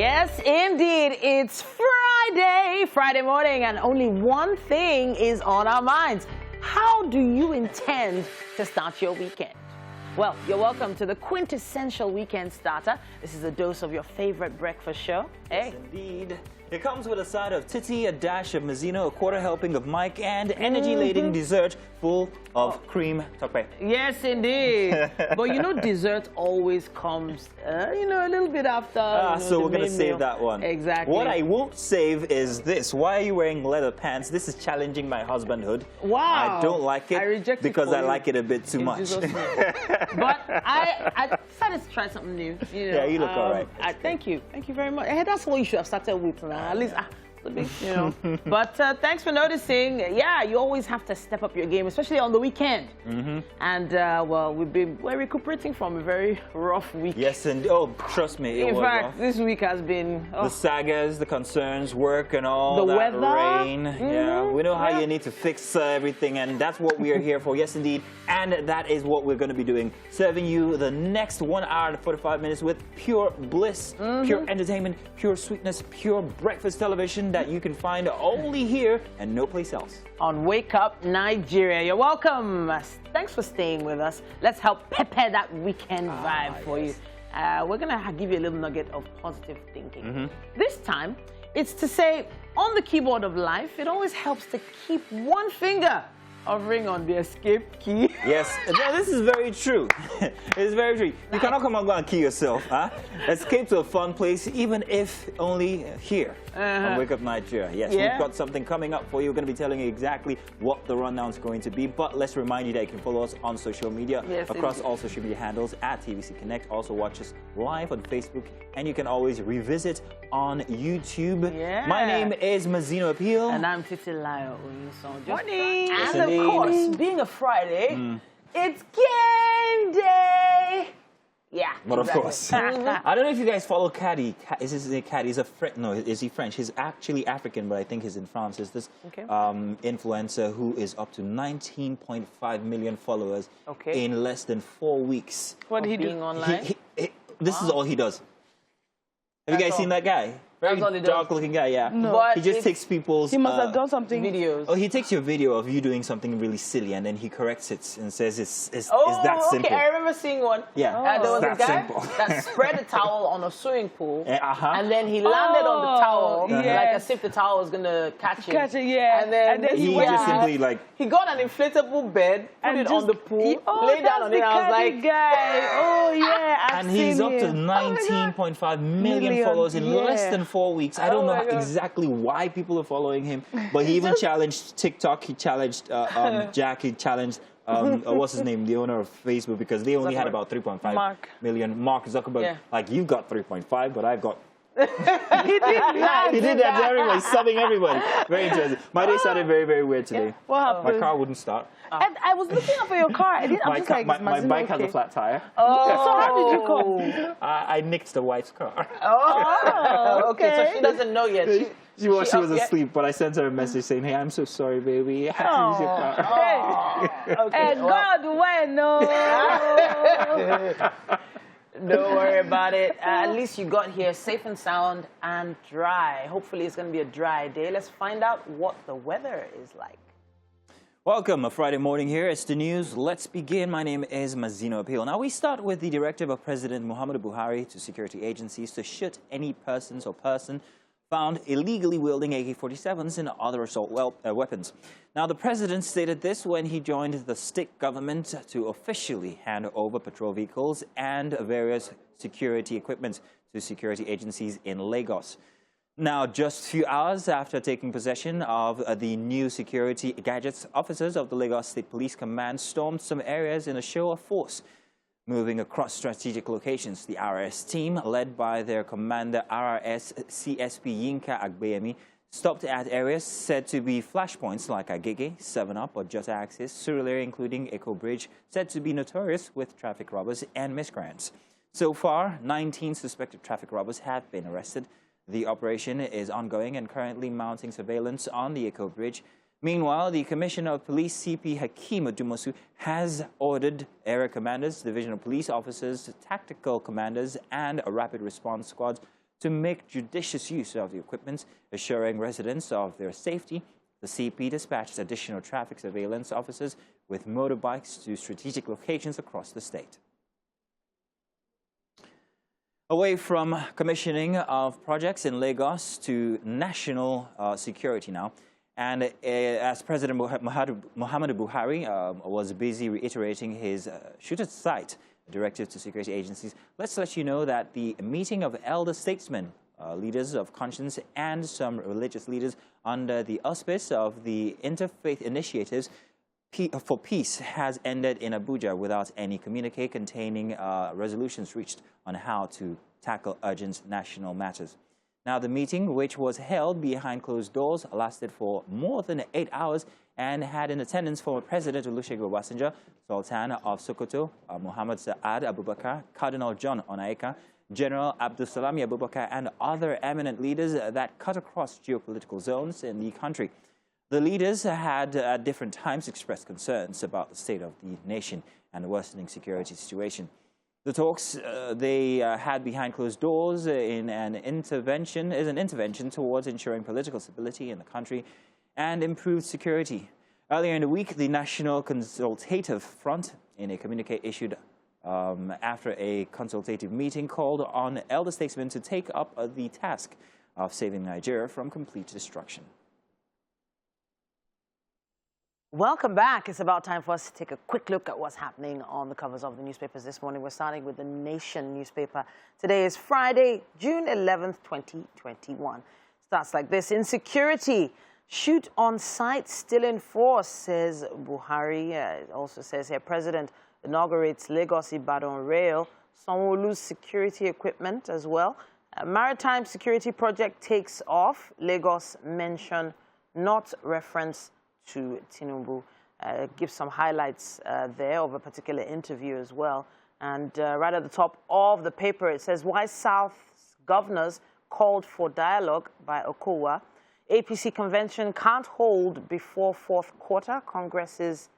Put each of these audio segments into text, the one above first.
Yes, indeed. It's Friday morning, and only one thing is on our minds. How do you intend to start your weekend? Well, you're welcome to the quintessential weekend starter. This is a dose of your favorite breakfast show. Yes, indeed. It comes with a side of titty, a dash of Mazzino, a quarter helping of Mike, and energy-laden dessert full of cream tope. Yes, indeed. But you know, dessert always comes, a little bit after. So we're going to save that one. Exactly. What I won't save is this. Why are you wearing leather pants? This is challenging my husbandhood. Wow. I don't like it. I reject because it I like it a bit too much. But I decided to try something new. Yeah, you look all right. Thank you. Thank you very much. Hey, that's what you should have started with now. At least, But thanks for noticing. Yeah, you always have to step up your game, especially on the weekend. And, well, we're recuperating from a very rough week. Yes, and trust me, In fact, rough. this week has been... The sagas, the concerns, work and all, the that weather. rain. Yeah, we know how you need to fix everything, and that's what we are here for. Yes, indeed. And that is what we're going to be doing. Serving you the next 1 hour and 45 minutes with pure bliss, pure entertainment, pure sweetness, pure breakfast television that you can find only here and no place else. On Wake Up Nigeria. You're welcome. Thanks for staying with us. Let's help pepper that weekend vibe for you. We're going to give you a little nugget of positive thinking. This time, it's to say, on the keyboard of life, it always helps to keep one finger hovering on the escape key. Yes, this is very true. It is very true. You cannot come and go and kill yourself. Huh? Escape to a fun place, even if only here on Wake Up Nigeria. Yes, we've got something coming up for you. We're going to be telling you exactly what the rundown is going to be. But let's remind you that you can follow us on social media across all social media handles at TVC Connect. Also watch us live on Facebook, and you can always revisit on YouTube. My name is Mazzino Appeal. And I'm Titilayo Oyinson. Morning. And of course, being a Friday, it's game day. Yeah. But of course. I don't know if you guys follow Caddy. Is Caddy? He's a no, is he French? He's actually African, but I think he's in France. He's this influencer who is up to 19.5 million followers in less than 4 weeks. What did he do online? This is all he does. Have you guys seen that guy? Very dark-looking guy, yeah. No. But he just takes people's... He must have done something. Videos. Oh, he takes your video of you doing something really silly, and then he corrects it and says it's that simple. Okay, I remember seeing one. Yeah, there was a guy that spread a towel on a swimming pool, and then he landed on the towel, like as if the towel was going to catch him. And then he just simply like... He got an inflatable bed, put it on the pool, laid down on it, I was like... guy. Oh, yeah, and he's up to 19.5 million followers in less than 4 weeks. I don't know exactly why people are following him, but he even challenged TikTok. He challenged Jack. He challenged what's his name, the owner of Facebook, because they only had about 3.5 million. Mark Zuckerberg. Like, you got 3.5, but I've got... He did that to everybody, subbing everybody. Very interesting. My day started very, very weird today. What happened? My car wouldn't start. And I was looking up for your car. My bike has a flat tire. Oh, so how did you come? I nicked the wife's car. Oh, okay. So she doesn't know yet. She was asleep, but I sent her a message saying, "Hey, I'm so sorry, baby. I had to use your car." And God, when? No. Don't worry about it. At least you got here safe and sound and dry. Hopefully it's going to be a dry day. Let's find out what the weather is like. Welcome, a Friday morning here. It's the news. Let's begin. My name is Mazzino Appeal. Now, we start with the directive of President Muhammadu Buhari to security agencies to shoot any persons or person found illegally wielding AK-47s and other assault weapons. Now, the president stated this when he joined the state government to officially hand over patrol vehicles and various security equipment to security agencies in Lagos. Now, just a few hours after taking possession of the new security gadgets, officers of the Lagos State Police Command stormed some areas in a show of force. Moving across strategic locations, the RRS team, led by their commander RRS CSP Yinka Agbeyemi, stopped at areas said to be flashpoints like Agege, 7-Up or Jota Axis, Surulere including Echo Bridge, said to be notorious with traffic robbers and miscreants. So far, 19 suspected traffic robbers have been arrested. The operation is ongoing and currently mounting surveillance on the Echo Bridge. Meanwhile, the Commissioner of Police, CP Hakeem Odumosu, has ordered area commanders, divisional police officers, tactical commanders, and rapid response squads to make judicious use of the equipment, assuring residents of their safety. The CP dispatched additional traffic surveillance officers with motorbikes to strategic locations across the state. Away from commissioning of projects in Lagos to national security now. And as President Muhammadu Buhari was busy reiterating his shoot-at-sight directive to security agencies, let's let you know that the meeting of elder statesmen, leaders of conscience, and some religious leaders under the auspice of the Interfaith Initiatives for Peace has ended in Abuja without any communique containing resolutions reached on how to tackle urgent national matters. Now, the meeting, which was held behind closed doors, lasted for more than 8 hours and had in attendance former President Olusegun Obasanjo, Sultan of Sokoto, Muhammad Sa'ad Abubakar, Cardinal John Onaiyekan, General Abdulsalami Abubakar, and other eminent leaders that cut across geopolitical zones in the country. The leaders had at different times expressed concerns about the state of the nation and the worsening security situation. The talks they had behind closed doors is an intervention towards ensuring political stability in the country and improved security. Earlier in the week, the National Consultative Front, in a communique issued after a consultative meeting, called on elder statesmen to take up the task of saving Nigeria from complete destruction. Welcome back. It's about time for us to take a quick look at what's happening on the covers of the newspapers this morning. We're starting with the Nation newspaper. Today is Friday, June 11th, 2021. Starts like this. Insecurity. Shoot on site still in force, says Buhari. It also says here, President inaugurates Lagos-Ibadan rail. Sanwo-Olu's security equipment as well. Maritime security project takes off. Lagos mention, not reference to Tinubu. Give some highlights there of a particular interview as well. And right at the top of the paper, it says, why South's governors called for dialogue by Okowa. APC convention can't hold before fourth quarter. Congresses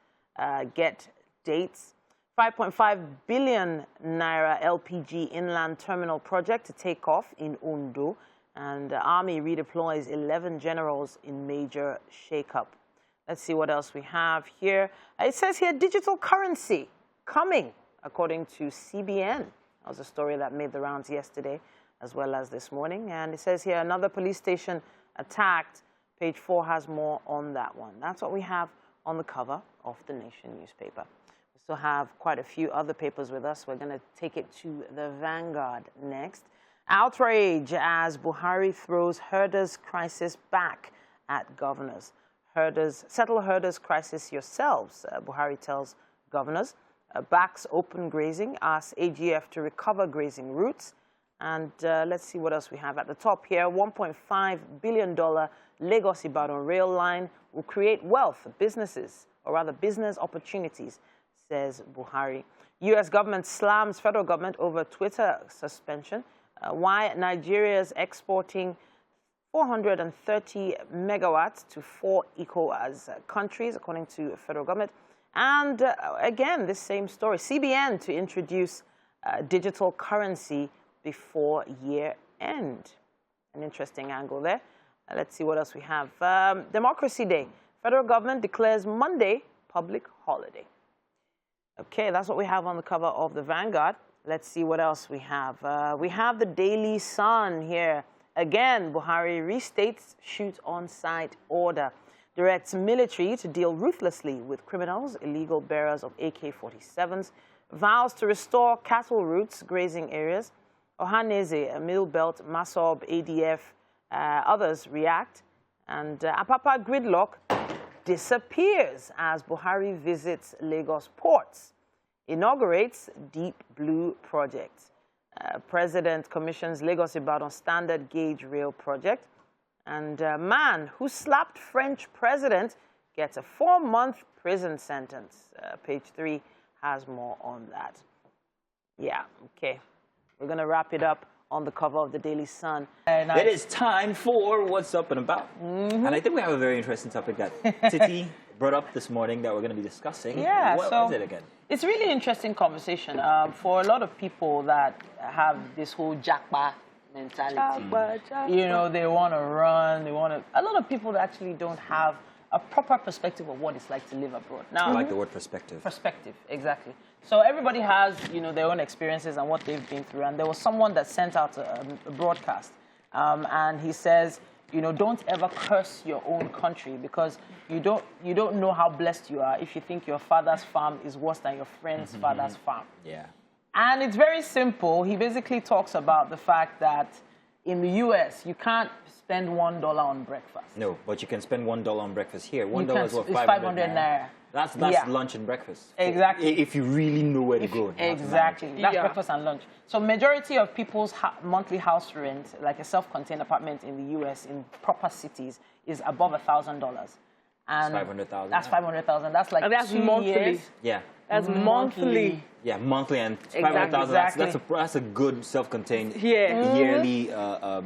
get dates. 5.5 billion naira LPG inland terminal project to take off in Ondo. And the Army redeploys 11 generals in major shakeup. Let's see what else we have here. It says here, digital currency coming, according to CBN. That was a story that made the rounds yesterday as well as this morning. And it says here, another police station attacked. Page 4 has more on that one. That's what we have on the cover of the Nation newspaper. We still have quite a few other papers with us. We're going to take it to the Vanguard next. Outrage as Buhari throws herders' crisis back at governors. Settle herders' crisis yourselves, Buhari tells governors. Backs open grazing, asks AGF to recover grazing routes. And let's see what else we have at the top here. $1.5 billion Lagos-Ibadan rail line will create wealth, businesses, or rather business opportunities, says Buhari. U.S. government slams federal government over Twitter suspension. Why Nigeria's exporting 430 megawatts to 4 ECOWAS countries, according to federal government. And again, this same story. CBN to introduce digital currency before year end. An interesting angle there. Let's see what else we have. Democracy Day. Federal government declares Monday public holiday. Okay, that's what we have on the cover of the Vanguard. Let's see what else we have. We have the Daily Sun here. Again, Buhari restates shoot-on-sight order, directs military to deal ruthlessly with criminals, illegal bearers of AK-47s, vows to restore cattle routes, grazing areas. Ohaneze, Mill Belt, Masob, ADF, others react. And Apapa gridlock disappears as Buhari visits Lagos ports, inaugurates Deep Blue project. President commissions Lagos-Ibadan standard gauge rail project. And a man who slapped French president gets a 4-month prison sentence. Page 3 has more on that. Yeah, okay. We're going to wrap it up on the cover of the Daily Sun. It is time for What's Up and About. And I think we have a very interesting topic that Titi brought up this morning that we're going to be discussing. Yeah, what is it again? It's a really interesting conversation for a lot of people that have this whole Japa mentality. You know, they want to run, a lot of people actually don't have a proper perspective of what it's like to live abroad. Now, I like the word perspective. Perspective, exactly. So everybody has, you know, their own experiences and what they've been through. And there was someone that sent out a broadcast, and he says, you know, don't ever curse your own country because you don't know how blessed you are if you think your father's farm is worse than your friend's father's farm. Yeah. And it's very simple. He basically talks about the fact that in the U.S., you can't spend $1 on breakfast. No, but you can spend $1 on breakfast here. $1 is what, 500 naira. That's lunch and breakfast. Exactly. If you really know where to go. Exactly. That's breakfast and lunch. So majority of people's monthly house rent, like a self-contained apartment in the U.S. in proper cities, is above $1,000. And 500,000. That's 500,000. That's like that's 2 monthly. years. Yeah. That's monthly. Yeah, monthly and 500,000. Exactly. That's a good self-contained yearly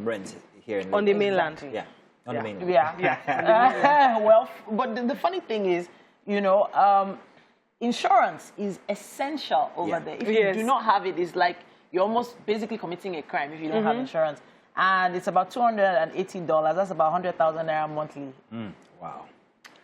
rent here in on the mainland. Yeah, on the mainland. Yeah. Well, but the funny thing is, you know, insurance is essential over there. If you do not have it, it's like you're almost basically committing a crime if you don't have insurance. And it's about $280. That's about 100,000 naira monthly. Wow.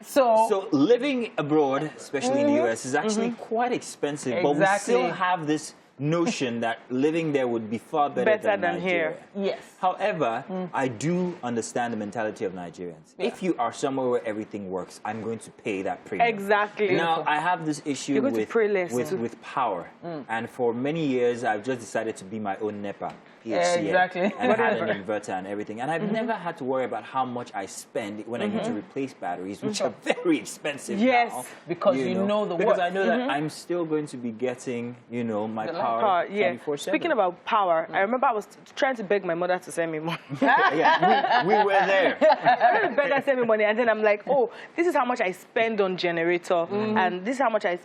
So living abroad, especially in the US, is actually quite expensive. Exactly. But we still have this notion that living there would be far better than Nigeria. here. Yes. However, I do understand the mentality of Nigerians. Yeah. If you are somewhere where everything works, I'm going to pay that premium. Exactly. Now, I have this issue with power. And for many years, I've just decided to be my own NEPA. PHCN, Exactly. And I had an inverter and everything. And I've never had to worry about how much I spend when I need to replace batteries, which are very expensive now. Because you know the work. Because I know that I'm still going to be getting, you know, my power 24/7. Speaking about power, I remember I was trying to beg my mother to send me money. We were there. I was begging her to send me money, and then I'm like, oh, this is how much I spend on generator, and this is how much I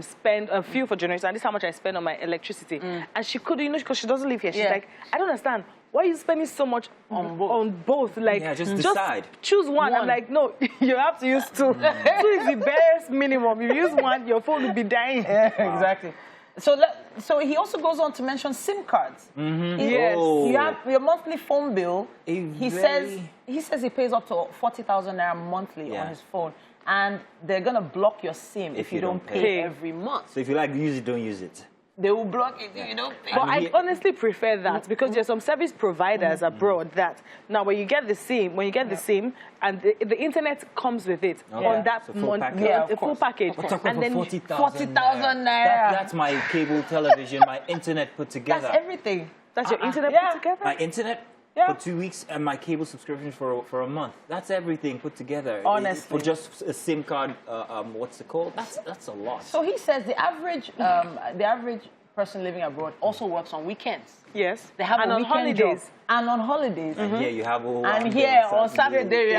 spend on fuel for generator, and this is how much I spend on my electricity. And she couldn't, you know, because she doesn't live here. She's like, I don't understand. Why are you spending so much on both? Like, just decide. Choose one. I'm like, no, you have to use two. Two is the barest minimum. If you use one, your phone will be dying. Exactly. So he also goes on to mention SIM cards. Yes. Oh. You have your monthly phone bill. He says he pays up to 40,000 naira monthly on his phone, and they're gonna block your SIM if you don't pay every month. So if you like to use it, don't use it. They will block it if you don't pay. But I honestly prefer that because there's some service providers abroad that now when you get the SIM, and the internet comes with it on that month, the full package. And then 40,000 naira. That's my cable television, my internet put together. That's everything. That's your internet put together? My internet for 2 weeks and my cable subscription for a month. That's everything put together. Honestly. For just a SIM card, what's it called? That's a lot. So he says the average person living abroad also works on weekends. Yes. They have a weekend job. And on holidays. And here you have all. And here on Saturday,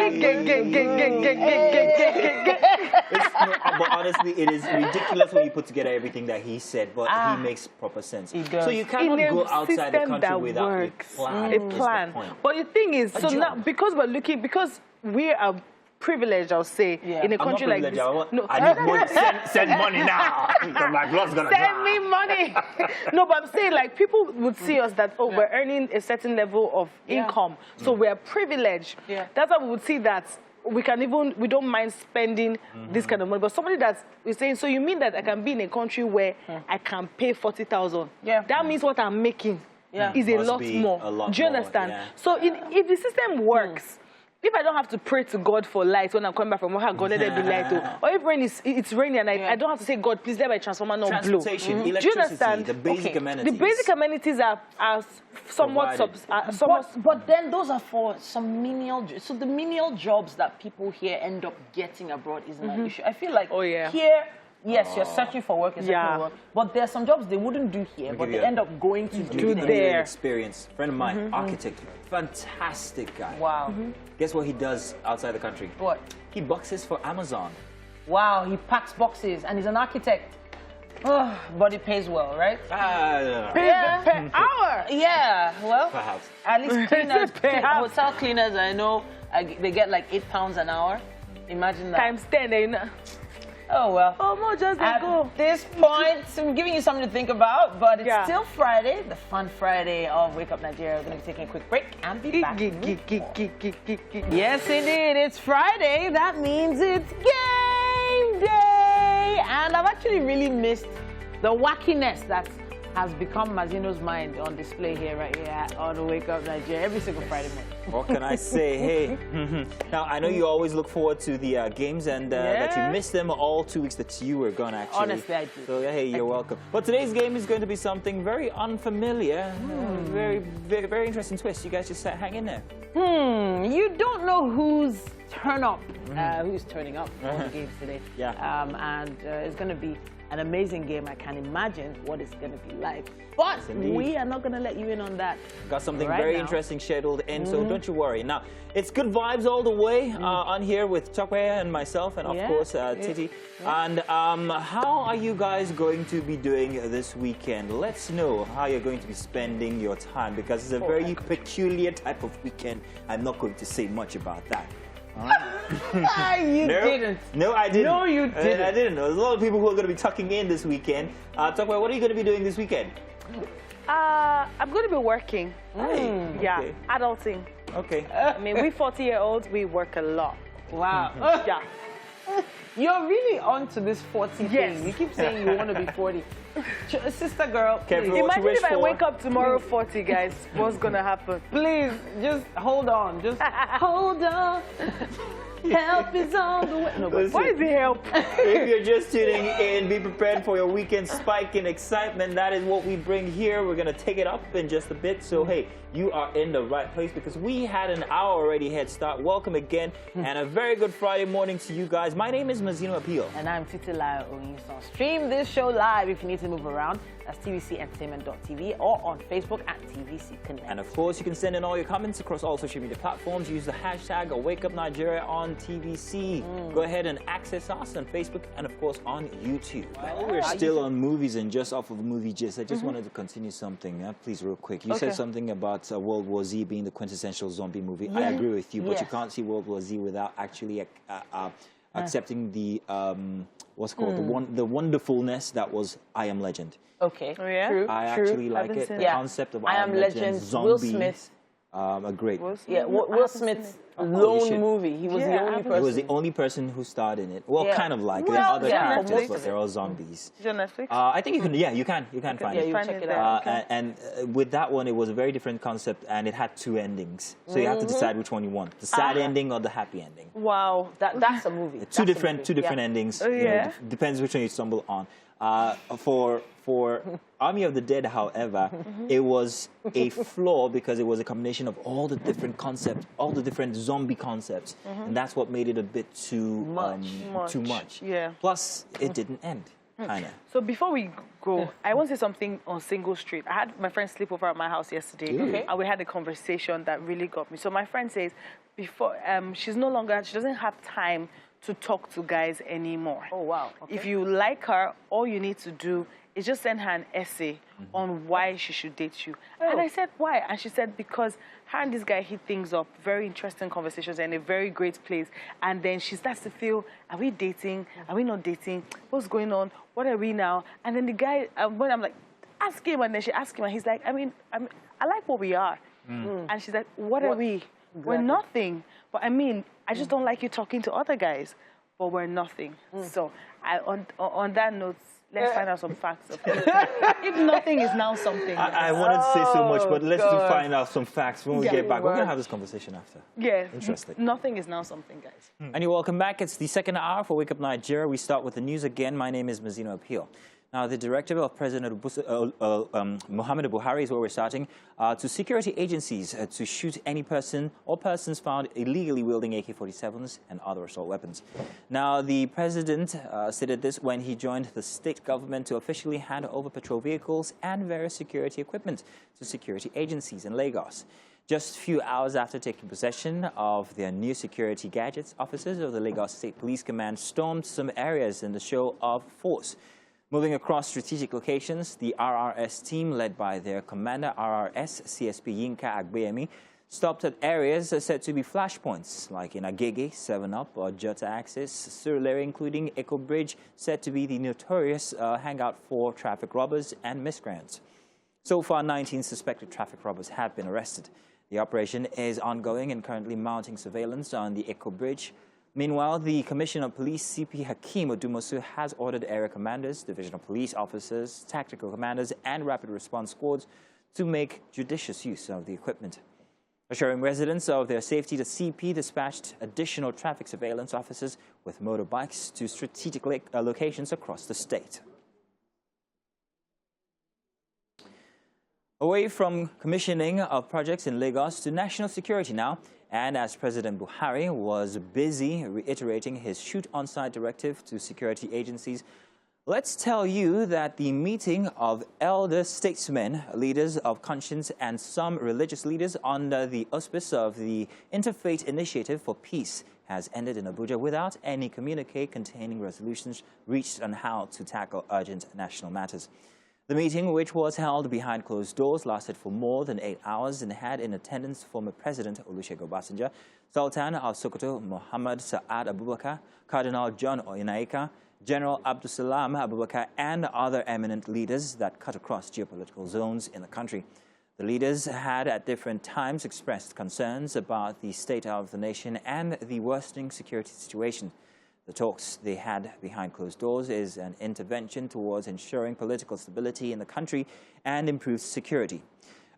but honestly, it is ridiculous when you put together everything that he said, but he makes proper sense. He does. So you cannot go outside the country without a plan. A plan. But the thing is, so now because we are privileged, I'll say, in a country like this. No, I need money. Send money now. My blood's gonna send me money. No, but I'm saying like people would see us that we're earning a certain level of income, so we're privileged. That's why we would see that we don't mind spending this kind of money. But somebody that's saying, so you mean that I can be in a country where I can pay 40,000? That means what I'm making is a lot more. Do you understand? So if the system works. If I don't have to pray to God for light when I'm coming back from work, God, let there be light. Or if it's raining and I don't have to say, God, please let my transformer not blow. Transportation, electricity, do you understand? The basic amenities. The basic amenities are somewhat... But then those are for some menial... So the menial jobs that people here end up getting abroad is an issue. I feel like here... Yes, you're searching for work, but there are some jobs they wouldn't do here, but they end up going to do there. Experience. Friend of mine, architect, fantastic guy. Wow. Guess what he does outside the country? What? He boxes for Amazon. Wow, he packs boxes, and he's an architect. Oh, but he pays well, right? Per hour. Yeah, well, perhaps. At least cleaners, hotel cleaners, I know, they get like £8 an hour. Imagine that. Times 10, you know. Oh, well. Oh, more just At go. this point, I'm giving you something to think about, but it's Yeah. still Friday, the fun Friday of Wake Up Nigeria. We're going to be taking a quick break and be back. Yes, indeed. It's Friday. That means it's game day. And I've actually really missed the wackiness that has become Mazino's mind on display here, right here on Wake Up Nigeria every single Friday morning. What can I say? Hey, now I know you always look forward to the games and that you missed them all 2 weeks that you were gone, actually. Honestly, I do. So hey, you're welcome. But today's game is going to be something very unfamiliar, very interesting twist. You guys just hang in there. You don't know who's who's turning up for the games today. Yeah. And it's going to be an amazing game. I can imagine what it's going to be like. But we are not going to let you in on that. Got something right very now. Interesting scheduled in, so don't you worry. Now, it's good vibes all the way on here with Chokwe and myself and, of course, Titi. And how are you guys going to be doing this weekend? Let's know how you're going to be spending your time, because it's a very peculiar type of weekend. I'm not going to say much about that. You didn't. No, I didn't. No, you didn't. I didn't. There's a lot of people who are going to be tucking in this weekend. Chokwe, what are you going to be doing this weekend? I'm going to be working. Yeah, okay. adulting. Okay. I mean, we 40-year-olds, we work a lot. Wow. Yeah. You're really onto this 40 Yes. thing. You keep saying you want to be 40. Sister girl, Careful please, what you Imagine wish if I for. wake up tomorrow 40, guys. What's going to happen? please, just hold on. Just hold on. Help is on the way. No, but Why is it help? If you're just tuning in, be prepared for your weekend spike in excitement. That is what we bring here. We're going to take it up in just a bit. So, hey, you are in the right place, because we had an hour already head start. Welcome again, and a very good Friday morning to you guys. My name is Mazino Appeal. And I'm Titilayo Oyinson. Stream this show live if you need to move around. That's tvcentertainment.tv or on Facebook at TVC Connect. And of course, you can send in all your comments across all social media platforms. Use the hashtag #WakeUpNigeria on TVC. Go ahead and access us on Facebook and of course on YouTube. While we're still on movies and just off of movie gist, I just wanted to continue something, please, real quick. You said something about World War Z being the quintessential zombie movie. I agree with you, but you can't see World War Z without actually accepting the what's it called, the wonderfulness that was I Am Legend. Okay. Oh, yeah? True. I actually like it. The concept of I Am Legend, Will zombies, Smith. are great. Will Smith's lone movie. He was the only person. He was the only person who starred in it. Well, kind of like Well, other characters, but they're all zombies. Is it on Netflix? I think you can. Yeah, you can find it. You check it out. And with that one, it was a very different concept, and it had 2 endings. So you have to decide which one you want: the sad ending or the happy ending. Wow. That's a movie. Two different endings. Oh, yeah. Depends which one you stumble on. For Army of the Dead, however, it was a flaw because it was a combination of all the different concepts, all the different zombie concepts, and that's what made it a bit too much. Yeah. Plus, it didn't end. Kinda. So before we go, I want to say something on Single Street. I had my friend sleep over at my house yesterday, and we had a conversation that really got me. So my friend says, before she doesn't have time to talk to guys anymore. Oh, wow. Okay. If you like her, all you need to do is just send her an essay on why she should date you. And I said, why? And she said, because her and this guy hit things up, very interesting conversations, and a very great place. And then she starts to feel, are we dating? Are we not dating? What's going on? What are we now? And then the guy, when I'm like, ask him, and then she asks him, and he's like, I like what we are. And she's like, what are we? We're nothing. But I mean, I just don't like you talking to other guys, but we're nothing. So on that note, let's find out some facts. If nothing is now something. I wanted to say so much, but let's find out some facts when we get back. We're going to have this conversation after. Yeah. Interesting. Nothing is now something, guys. And you're welcome back. It's the second hour for Wake Up Nigeria. We start with the news again. My name is Mazino Appeal. Now, the directive of President Muhammadu Buhari is where we're starting, to security agencies to shoot any person or persons found illegally wielding AK-47s and other assault weapons. Now, the president stated this when he joined the state government to officially hand over patrol vehicles and various security equipment to security agencies in Lagos. Just a few hours after taking possession of their new security gadgets, officers of the Lagos State Police Command stormed some areas in the show of force. Moving across strategic locations, the RRS team, led by their commander, RRS CSP Yinka Agbeyemi, stopped at areas said to be flashpoints, like in Agege, 7-Up, or Jota Axis, Surulere, including Echo Bridge, said to be the notorious hangout for traffic robbers and miscreants. So far, 19 suspected traffic robbers have been arrested. The operation is ongoing and currently mounting surveillance on the Echo Bridge. Meanwhile, the Commissioner of Police, CP Hakeem Odumosu, has ordered area commanders, divisional police officers, tactical commanders, and rapid response squads to make judicious use of the equipment. Assuring residents of their safety, the CP dispatched additional traffic surveillance officers with motorbikes to strategic locations across the state. Away from commissioning of projects in Lagos to national security now, and as President Buhari was busy reiterating his shoot-on-sight directive to security agencies, let's tell you that the meeting of elder statesmen, leaders of conscience, and some religious leaders under the auspice of the Interfaith Initiative for Peace has ended in Abuja without any communique containing resolutions reached on how to tackle urgent national matters. The meeting, which was held behind closed doors, lasted for more than 8 hours and had in attendance former President Olusegun Obasanjo, Sultan of Sokoto Muhammad Sa'ad Abubakar, Cardinal John Oyenaika, General Abdulsalam Abubakar, and other eminent leaders that cut across geopolitical zones in the country. The leaders had at different times expressed concerns about the state of the nation and the worsening security situation. The talks they had behind closed doors is an intervention towards ensuring political stability in the country and improved security.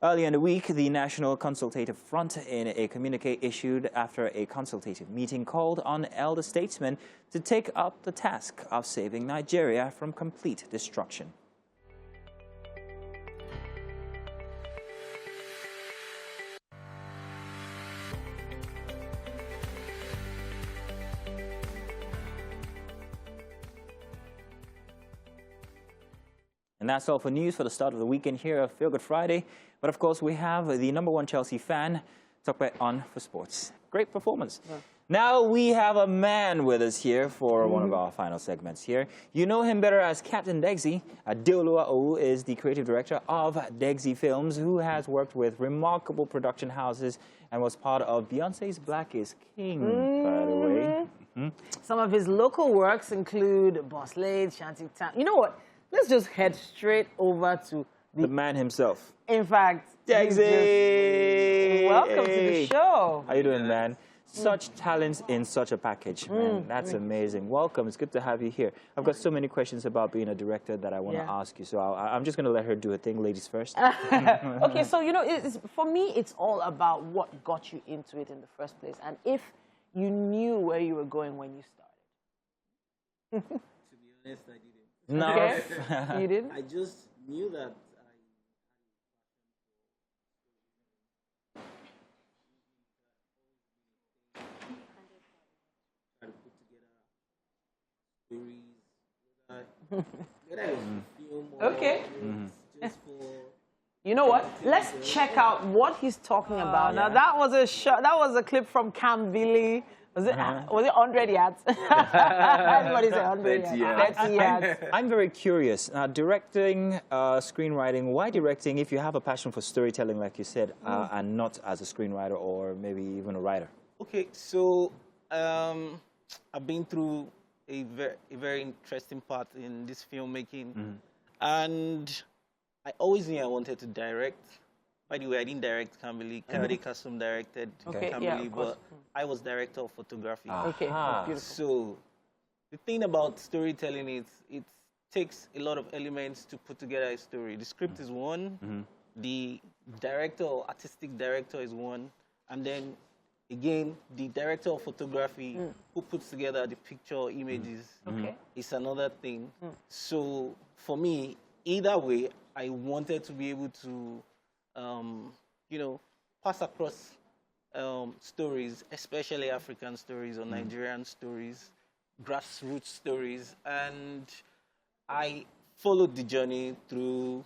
Earlier in the week, the National Consultative Front, in a communique issued after a consultative meeting, called on elder statesmen to take up the task of saving Nigeria from complete destruction. And that's all for news for the start of the weekend here of Feel Good Friday. But of course, we have the #1 Chelsea fan, Tokpe on for sports. Great performance. Yeah. Now we have a man with us here for one of our final segments here. You know him better as Captain Degsy. Adeoluwa Owu is the creative director of Degsy Films, who has worked with remarkable production houses and was part of Beyonce's Black is King, by the way. Some of his local works include Boss Lady, Shanty Town. You know what? Let's just head straight over to the man himself. In fact, Degsy! Welcome to the show. How you doing, man? Such talents in such a package, man. That's amazing. Welcome. It's good to have you here. I've got so many questions about being a director that I want to ask you, so I'm just going to let her do a thing. Ladies first. Okay, so, you know, for me, it's all about what got you into it in the first place, and if you knew where you were going when you started. To be honest, I didn't. No. Okay. You didn't? I just knew that I try to put together stories, whether it was film or okay. just for... You know what? Let's check out what he's talking about. Now, that was a clip from Kambili. Was it 100 yards? Everybody say 100 yards. 30 yards. I'm very curious. Directing, screenwriting, why directing if you have a passion for storytelling, like you said, and not as a screenwriter or maybe even a writer? Okay, so I've been through a very interesting part in this filmmaking, and I always knew I wanted to direct. By the way, I didn't direct Kambili. Kambili Kasum directed Kambili, but I was director of photography. Okay, beautiful. So the thing about storytelling is it takes a lot of elements to put together a story. The script is one, the director or artistic director is one, and then again, the director of photography who puts together the picture or images is another thing. So for me, either way, I wanted to be able to you know, pass across stories, especially African stories or Nigerian stories, grassroots stories, and I followed the journey through.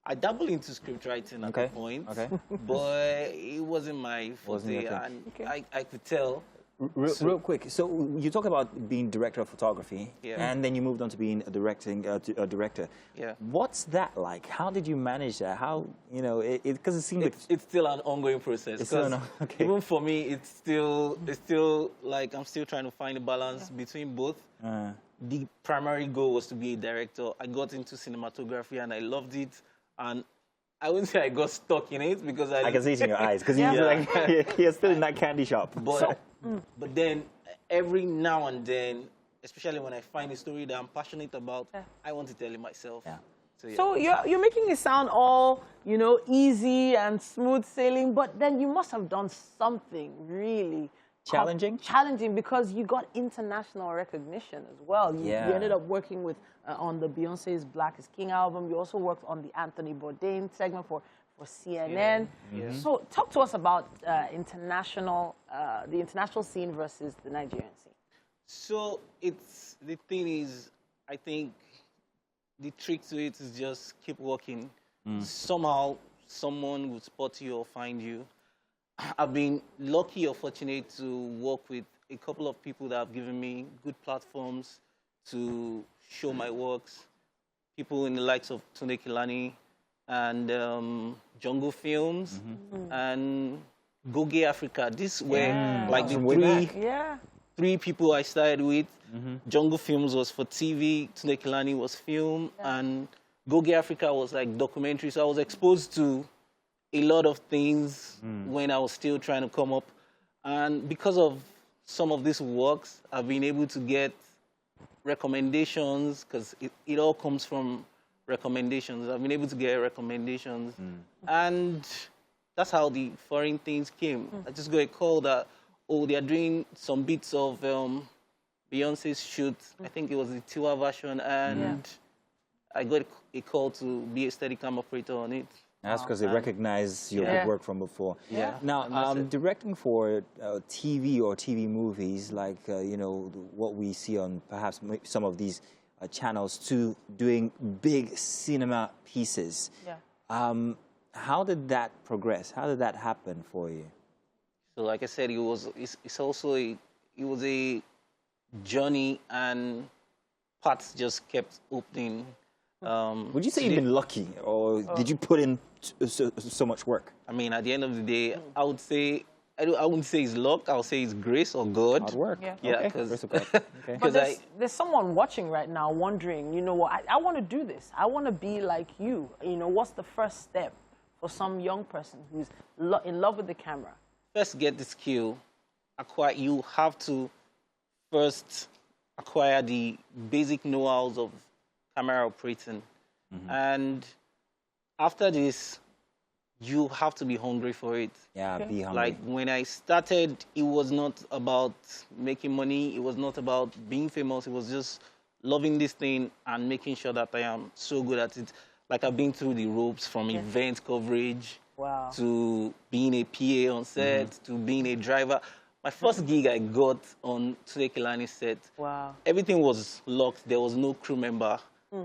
I dabbled into script writing at that point, but it wasn't my forte, and I could tell Real quick, so you talk about being director of photography, and then you moved on to being a director. Yeah. What's that like? How did you manage that? How, you know, because it seems like it's still an ongoing process. It's still okay. Even for me, it's still like I'm still trying to find a balance between both. The primary goal was to be a director. I got into cinematography and I loved it, and I wouldn't say I got stuck in it because I can see it in your eyes because you're still in that candy shop. But then every now and then, especially when I find a story that I'm passionate about, I want to tell it myself. So you're making it sound all, you know, easy and smooth sailing, but then you must have done something really challenging because you got international recognition as well. You ended up working with on the Beyonce's Black is King album. You also worked on the Anthony Bourdain segment for CNN. So talk to us about the international scene versus the Nigerian scene. So the thing is, I think the trick to it is just keep working. Somehow someone will spot you or find you. I've been lucky or fortunate to work with a couple of people that have given me good platforms to show my works. People in the likes of Tunde Kilani and Jungle Films and Goge Africa. This were like the three people I started with. Jungle Films was for TV, Tunde Kilani was film, and Goge Africa was like documentary. So I was exposed to a lot of things when I was still trying to come up. And because of some of these works, I've been able to get recommendations because it all comes from recommendations. I've been able to get recommendations. And that's how the foreign things came. I just got a call that, oh, they are doing some bits of Beyonce's shoot. I think it was the Tiwa version. And I got a call to be a Steadicam operator on it. That's because they recognize your good work from before. Now, directing for TV or TV movies, like, you know, what we see on perhaps some of these channels, to doing big cinema pieces. How did that progress? How did that happen for you? So, like I said, it's also it was a journey, and paths just kept opening. Would you say you've been lucky, or did you put in so much work? I mean, at the end of the day, I would say, I wouldn't say it's luck, I would say it's grace or God. Hard work. Because but there's someone watching right now wondering, you know what, I want to do this. I want to be like you. You know, what's the first step for some young person who's in love with the camera? First, get the skill. You have to first acquire the basic know-hows of camera operating. And after this, you have to be hungry for it. Be hungry. Like when I started, it was not about making money. It was not about being famous. It was just loving this thing and making sure that I am so good at it. Like I've been through the ropes from event coverage to being a PA on set to being a driver. My first gig I got on Tunde Kilani's set. Everything was locked. There was no crew member.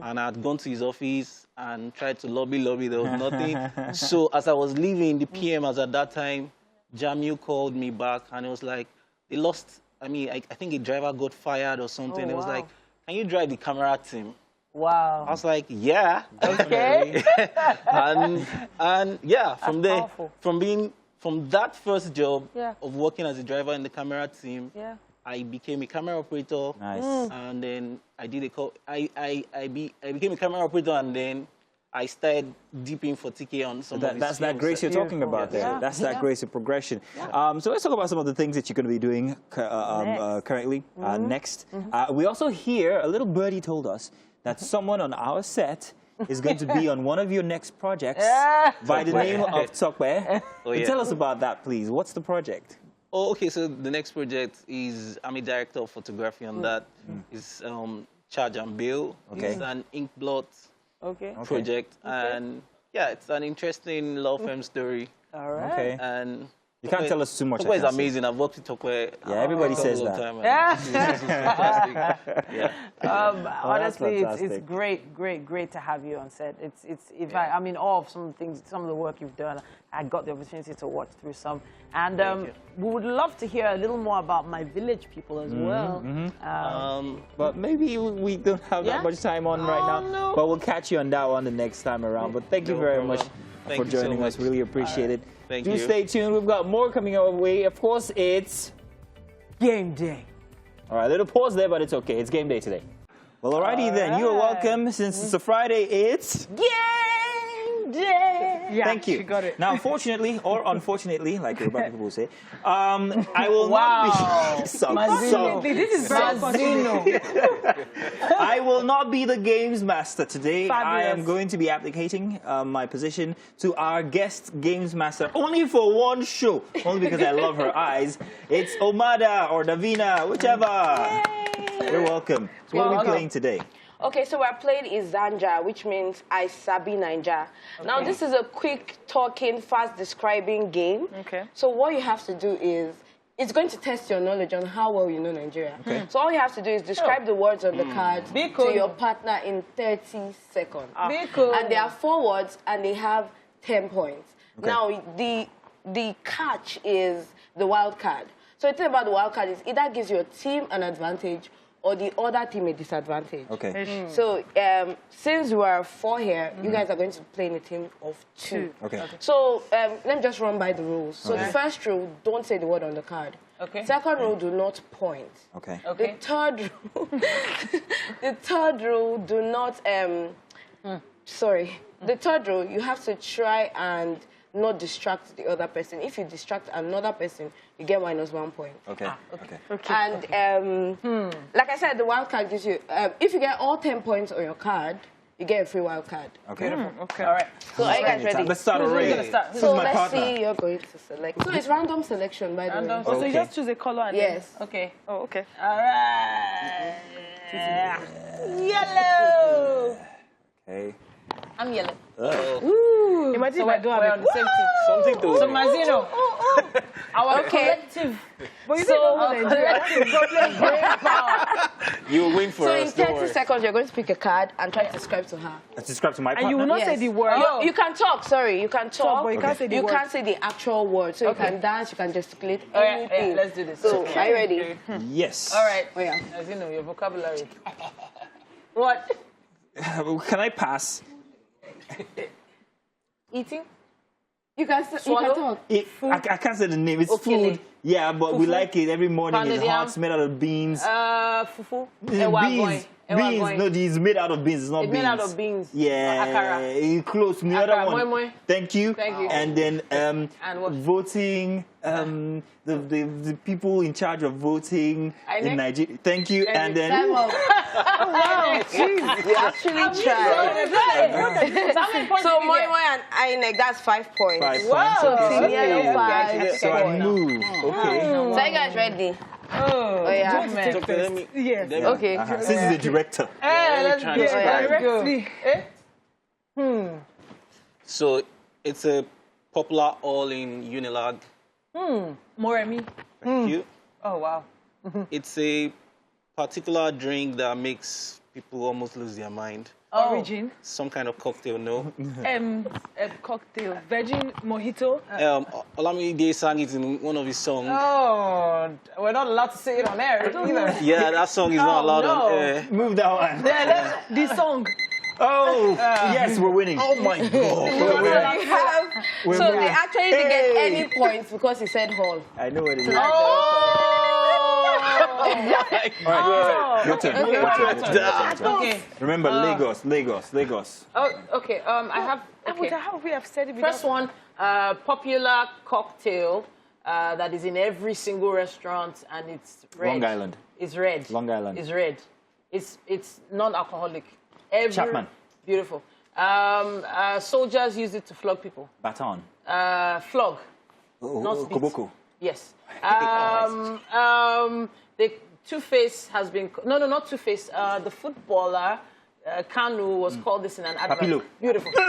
And I had gone to his office and tried to lobby. There was nothing. So as I was leaving, the PM as at that time, Jamil called me back and it was like, they lost, I think a driver got fired or something. It was like, can you drive the camera team? Wow. I was like, yeah. Okay. and yeah, from there, powerful. from that first job of working as a driver in the camera team, I became a camera operator. Nice. And then I did a call. I became a camera operator, and then I started dipping for TK on some of his That's that grace you're talking about there. That's that grace of progression. So let's talk about some of the things that you're going to be doing currently, next. We also hear, a little birdie told us, that someone on our set is going to be on one of your next projects by the name of Tokwe. Tell us about that, please. What's the project? Oh, okay. So the next project is, I'm a director of photography on that. It's Charge and Bail. It's an Inkblot project. And yeah, it's an interesting law firm story. All right. And You can't tell us too much. Tokwe is amazing. I've worked with Tokwe. Yeah, everybody says that. Honestly, it's great to have you on set. I mean, all of some of the work you've done, I got the opportunity to watch through some, and we would love to hear a little more about My Village People as well. But maybe we don't have that much time on right now. No. But we'll catch you on that one the next time around. But thank you very much for joining us. Really appreciate it. Thank you. Do stay tuned. We've got more coming our way. Of course, it's Game day. all right. Little pause there, but it's okay. It's game day today. Well, alrighty then. You are welcome. Since it's a Friday, it's Game day. Yeah, thank you. She got it. Now, fortunately, or unfortunately, like Yoruba people will say, I will not be. This is I will not be the games master today. Fabulous. I am going to be abdicating my position to our guest games master only for one show, only because I love her eyes. It's Omada or Davina, whichever. Yay. You're welcome. So what are we playing today? Okay, so we're playing Izanja, which means I Sabi Naija. Now, this is a quick talking, fast describing game. Okay. So what you have to do is, it's going to test your knowledge on how well you know Nigeria. Okay. So all you have to do is describe the words on the card to your partner in 30 seconds. And there are 4 words, and they have 10 points. Okay. Now, the catch is the wild card. So the thing about the wild card is either gives your team an advantage or the other team a disadvantage. Okay. So since we are 4 here, you guys are going to play in a team of 2. Okay. So let me just run by the rules. So Okay. the first rule, don't say the word on the card. Okay. Second rule, do not point. Okay. The third rule, the third rule, do not sorry. The third rule, you have to try and not distract the other person. If you distract another person, you get -1 point. Okay. And like I said, the wild card gives you, if you get all 10 points on your card, you get a free wild card. Okay. Okay. All right. So are you guys ready? Let's start already. Who's So my let's partner? see, you're going to select. So it's random selection, by the way. So you Okay. just choose a color and Yes. Okay. Oh, okay. All right. Yellow. Okay. I'm yellow. Imagine So if I don't we're have on the same team. Something to. So Mazino, our collective. But you So don't know our Nigeria. collective brain power. You will win for So us. in don't 30 worry. seconds, you're going to pick a card and try to describe to her. Let's describe to my partner. And you will not say Yes. the word. You can talk, sorry. You can talk. but you can't say the You word. can't say the actual word. So you can dance, you can gesticulate, Oh, yeah, anything. let's do this. So, Okay. are you ready? Yes. All right. Oh, yeah. As you know, your vocabulary. What? Can I pass? Eating? You can Swallow? talk. I can't say the name. It's Okele. food. Yeah, but we like it every morning. It's Pounded hot. yam. It's made out of beans. Fufu. Ewa Beans. going. Ewa Beans. going. No, it's made out of beans. It's not It's beans. made out of beans. Yeah. Akara. You close. The Akara, other one. moi moi. Thank you. Thank you. And then And what? voting. The people in charge of voting INEC? in Nigeria. Thank you. And then Time up. Wow, jeez. You actually tried. So, moi moi and INEC, that's 5 points. 5 Wow. points. So, Okay. team yellow, 5. So I move. Okay. So, you guys ready? Oh, yeah. man. Okay, let me. Yes. let me- Okay. Since he's the director. Hey, let's try go. and describe. Directly. So it's a popular all in Unilag. Moremi. Thank you. Oh, wow. It's a particular drink that makes people almost lose their mind. Origin. Some kind of cocktail, no? Cocktail. Virgin mojito. Olamide sang it in one of his songs. Oh, we're not allowed to say it on air either. Yeah, that song is not allowed no. on air. Move that one. The song. Oh, yes, we're winning. Oh my God. We're winning. We're So, winning. they actually didn't get Hey. any points because he said hall. I know what it is. Oh! All right, your turn. Okay, Your turn. Okay. Remember, Lagos. Oh, okay. I have. Okay. How would we have said it? First one, popular cocktail that is in every single restaurant, and it's red. Long Island. It's red. Long Island. It's red. It's non-alcoholic. Every, Chapman. Beautiful. Soldiers use it to flog people. Baton. Flog. Not spit. Koboko. Yes. The Two-Face has been... No, not Two-Face. The footballer Kanu was called this in an advert. Papilo. Beautiful. So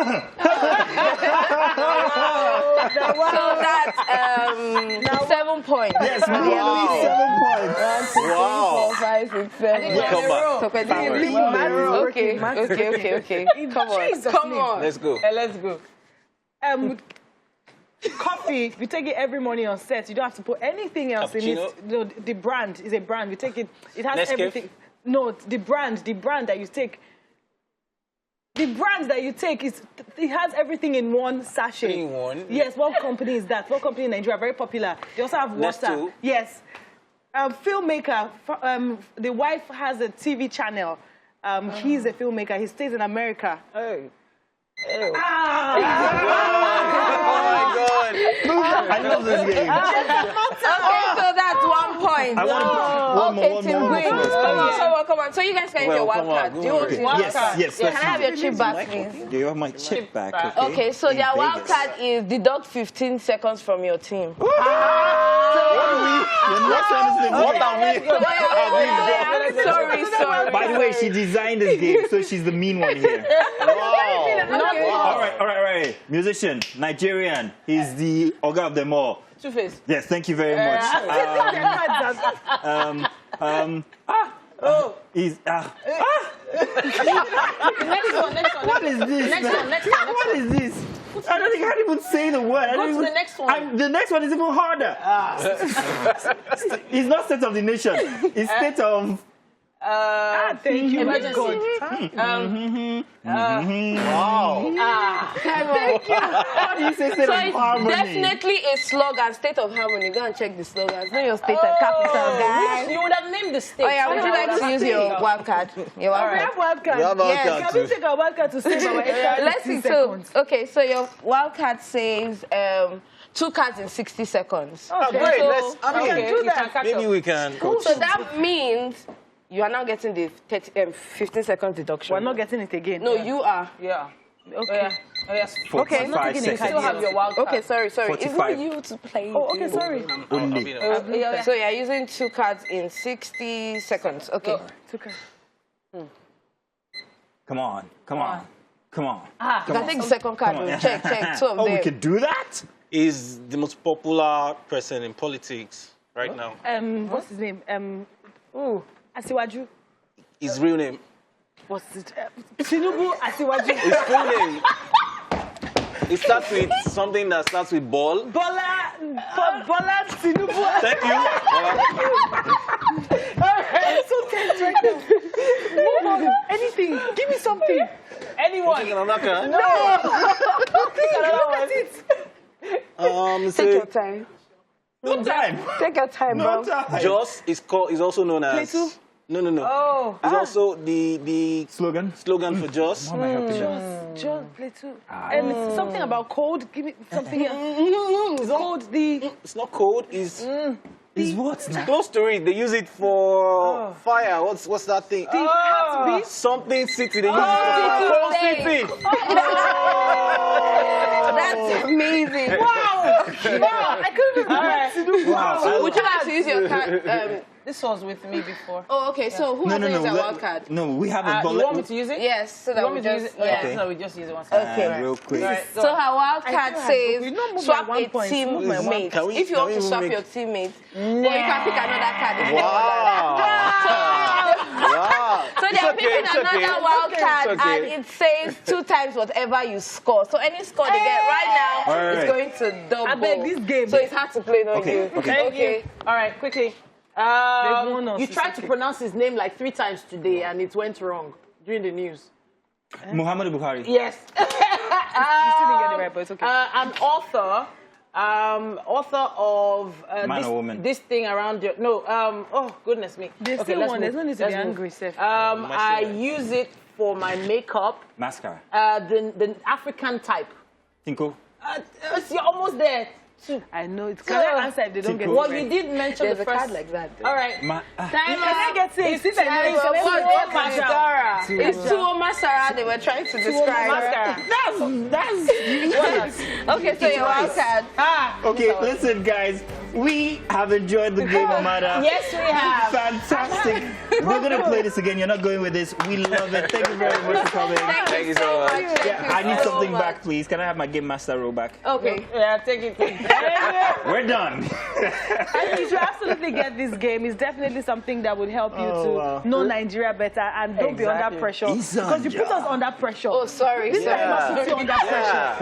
that's 7 points. Yes, we only 7 points. 1, 2, 3, 4, 5, 6, 7. Come back. So okay. Come on. Let's go. Let's go. Coffee, we take it every morning on set. You don't have to put anything else in Cappuccino? it. No, the brand is a brand. We take it. It has Nescafe? everything. No, the brand that you take. The brand that you take it has everything in one sachet. 3 in 1? Yes. What company is that? What company in Nigeria? Very popular. They also have water. Nesto? Yes. Filmmaker. The wife has a TV channel. He's a filmmaker. He stays in America. Oh. Oh my God. I love this game. Okay, so that's 1 point. I want to put one Team more. Green. Come on. So you guys can use your wild card. Do you want to use Yes, yes. Can I have your chip back, please? You have my chip back, okay? Okay, so In their wild Vegas. card is deduct 15 seconds from your team. What are we? Sorry. By the way, she designed this game, so she's the mean one here. All right. Musician, Nigerian. He's the Oga of them all. Two-Face. Yes, thank you very much. He's Next one. What is this? Next one. What is this? I don't think I can even say the word. Go to the next one. The next one is even harder. It's not State of the Nation. It's State of... Thank you. Emergency. Wow. How do you say State So of it's Harmony? definitely a slogan, State of Harmony. Go and check the slogans. Know your state and capital, guys. You would have named the state. Oh yeah, would you like to use your wild card? Your wild We card. have wildcard. We have wildcard Yes. Can we too. take our wildcard to save our extra Let's see. 15 So seconds? okay, so your wild card says 2 cards in 60 seconds. Oh, great. So- Let's. I mean, can do that. maybe we can. So that means you are now getting the 15 second deduction. We're not getting it again. No, you are. Yeah. Okay. Oh, yes. 45 You seconds. still have your wild card. Okay, sorry. It's 45. not you to play. Oh, okay, sorry. Only. Yeah. So you're using 2 cards in 60 seconds. Okay. It's okay. Come on. You can take the second card. Come on. Check. 2 of Oh, we them. could do that? Is the most popular person in politics right now. What's his name? Asiwaju. His real name. What's it? Tinubu Asiwaju. His full name. It starts with something that starts with ball. Bola Tinubu. Thank you. I'm so tense right now. Move on. Anything. Give me something. Anyone. No. Look at it. Take your time. No time. Take your time, No bro. time. Joss is also known as. Plato? No. Oh. It's also the Slogan? slogan for Joss. How am I helping you? John, play too. And something about code. Give me something else. Code the. It's not code. It's Is what now? close to it. They use it for fire. What's that thing? The heartbeat. Something city. They use it for Cold City. That's amazing. Wow. I couldn't remember. Wow. Would you like to use your card? This was with me before. Oh, okay. So who has to use a wild card? No, we haven't. but You let- want me to use it? Yes, so that You want we me to use just it? Yeah. Okay. So we just use it once. Okay. real quick. Right, So her wild card still have- says we don't move swap by 1 a point, move by 1 teammate. Can we- If you can want to we swap make- your teammate, but you can pick another card. If you want Wow. So they are picking another wild card, It's okay. and it says 2 times whatever you score. So any score they get right now All is right. going to double. I beg this game. So it's hard to play, not Okay, you. okay. Okay. All right, quickly. won us, You it's tried to okay. pronounce his name like 3 times today, and it went wrong during the news. Muhammadu Buhari. Yes. You still didn't get it right, but it's okay. An author of Man this, or woman? this thing around your oh goodness me. There's Okay, still let's one. move. There's no need to Let's be move. angry, Seth. I use it for my makeup. Mascara. The African type. Tinko. You're almost there. I know it's can I answer if they don't get it Well, Well, right? you did mention There's the a first. card like that. All right. Ma- Time Can I get it? It's Since I know time it's for a what mascara. mascara. It's Tuo Mascara they were trying to describe. Mascara. That's Okay, so your wild card. okay. Listen, guys. We have enjoyed the game, Amada. Yes, we have. Fantastic. We're going to play this again. You're not going with this. We love it. Thank you very much for coming. Thank you so much. Yeah, I need something back, please. Can I have my Game Master role back? Okay. Yeah, take it. We're done. And you should absolutely get this game. It's definitely something that would help you to know Nigeria better and don't be under pressure. Because you put us under pressure. Oh, sorry. This time must put you under pressure.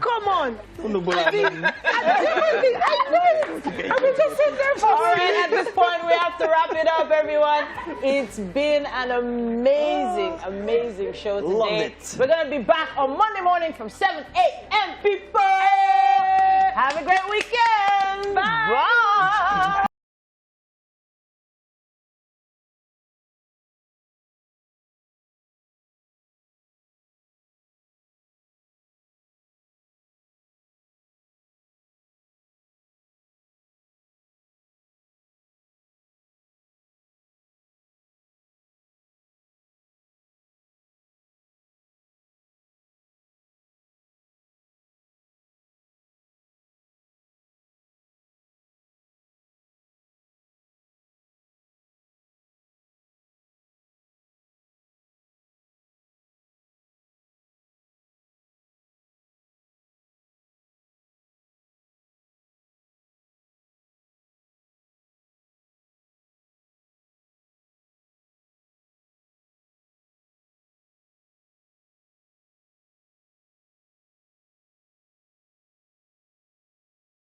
Come on. I mean, just sit there for All right, at this point, we have to wrap it up, everyone. It's been an amazing show today. Love it. We're going to be back on Monday morning from 7 a.m. people. Have a great weekend. Bye.